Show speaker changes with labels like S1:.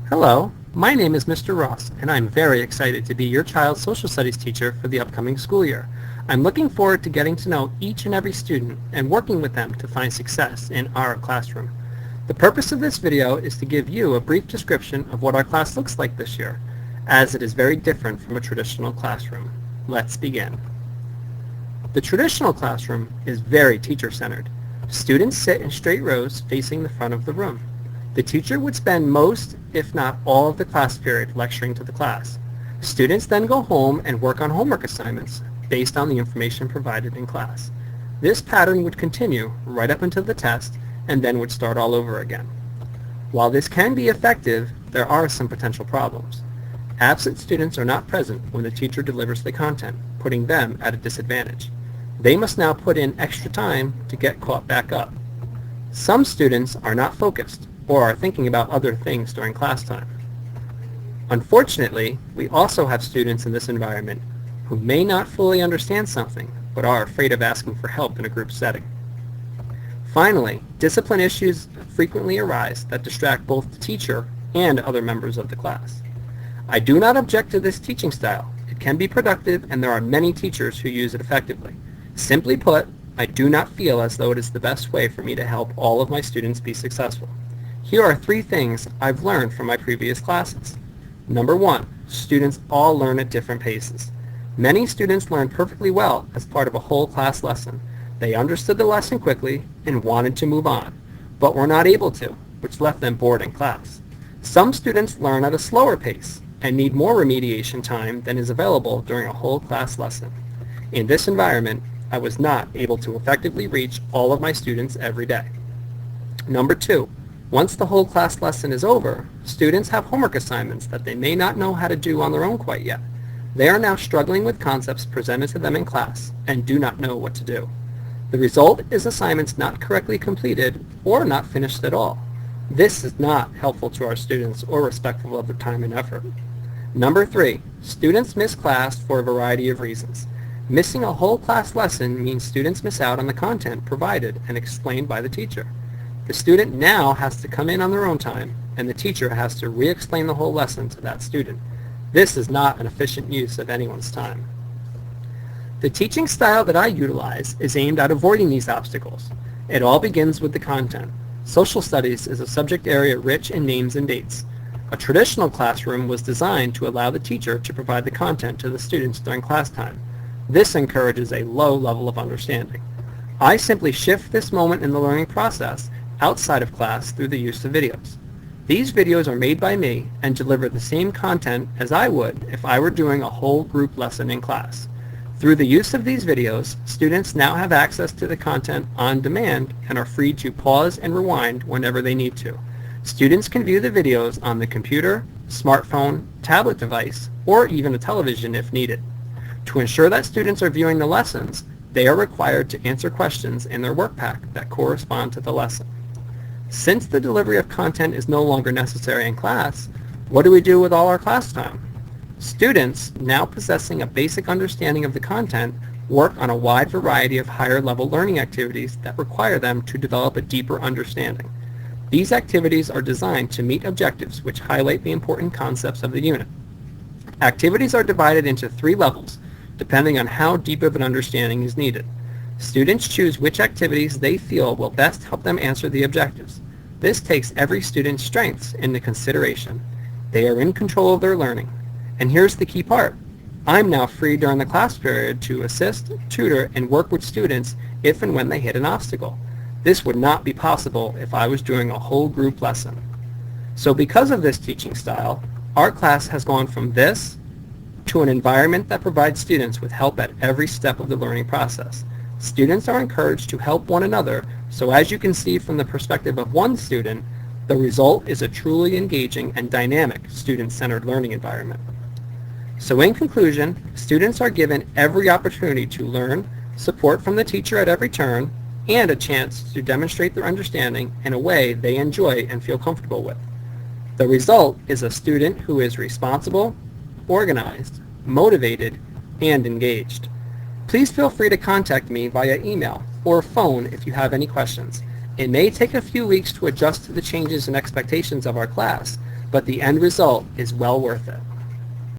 S1: Hello, my name is Mr. Ross, and I'm very excited to be your child's social studies teacher for the upcoming school year. I'm looking forward to getting to know each and every student and working with them to find success in our classroom. The purpose of this video is to give you a brief description of what our class looks like this year, as it is very different from a traditional classroom. Let's begin. The traditional classroom is very teacher-centered. Students sit in straight rows facing the front of the room. The teacher would spend most, if not all, of the class period lecturing to the class. Students then go home and work on homework assignments based on the information provided in class. This pattern would continue right up until the test and then would start all over again. While this can be effective, there are some potential problems. Absent students are not present when the teacher delivers the content, putting them at a disadvantage. They must now put in extra time to get caught back up. Some students are not focused or are thinking about other things during class time. Unfortunately, we also have students in this environment who may not fully understand something but are afraid of asking for help in a group setting. Finally, discipline issues frequently arise that distract both the teacher and other members of the class. I do not object to this teaching style. It can be productive and there are many teachers who use it effectively. Simply put, I do not feel as though it is the best way for me to help all of my students be successful. Here are 3 things I've learned from my previous classes. Number 1, students all learn at different paces. Many students learn perfectly well as part of a whole class lesson. They understood the lesson quickly and wanted to move on, but were not able to, which left them bored in class. Some students learn at a slower pace and need more remediation time than is available during a whole class lesson. In this environment, I was not able to effectively reach all of my students every day. Number 2, once the whole class lesson is over, students have homework assignments that they may not know how to do on their own quite yet. They are now struggling with concepts presented to them in class and do not know what to do. The result is assignments not correctly completed or not finished at all. This is not helpful to our students or respectful of their time and effort. Number 3, students miss class for a variety of reasons. Missing a whole class lesson means students miss out on the content provided and explained by the teacher. The student now has to come in on their own time, and the teacher has to re-explain the whole lesson to that student. This is not an efficient use of anyone's time. The teaching style that I utilize is aimed at avoiding these obstacles. It all begins with the content. Social studies is a subject area rich in names and dates. A traditional classroom was designed to allow the teacher to provide the content to the students during class time. This encourages a low level of understanding. I simply shift this moment in the learning process outside of class through the use of videos. These videos are made by me and deliver the same content as I would if I were doing a whole group lesson in class. Through the use of these videos, students now have access to the content on demand and are free to pause and rewind whenever they need to. Students can view the videos on the computer, smartphone, tablet device, or even a television if needed. To ensure that students are viewing the lessons, they are required to answer questions in their work pack that correspond to the lesson. Since the delivery of content is no longer necessary in class, what do we do with all our class time? Students, now possessing a basic understanding of the content, work on a wide variety of higher-level learning activities that require them to develop a deeper understanding. These activities are designed to meet objectives which highlight the important concepts of the unit. Activities are divided into 3 levels, depending on how deep of an understanding is needed. Students choose which activities they feel will best help them answer the objectives. This takes every student's strengths into consideration. They are in control of their learning. And here's the key part. I'm now free during the class period to assist, tutor, and work with students if and when they hit an obstacle. This would not be possible if I was doing a whole group lesson. So because of this teaching style, our class has gone from this to an environment that provides students with help at every step of the learning process. Students are encouraged to help one another, so as you can see from the perspective of one student, the result is a truly engaging and dynamic student-centered learning environment. So in conclusion, students are given every opportunity to learn, support from the teacher at every turn, and a chance to demonstrate their understanding in a way they enjoy and feel comfortable with. The result is a student who is responsible, organized, motivated, and engaged. Please feel free to contact me via email or phone if you have any questions. It may take a few weeks to adjust to the changes and expectations of our class, but the end result is well worth it.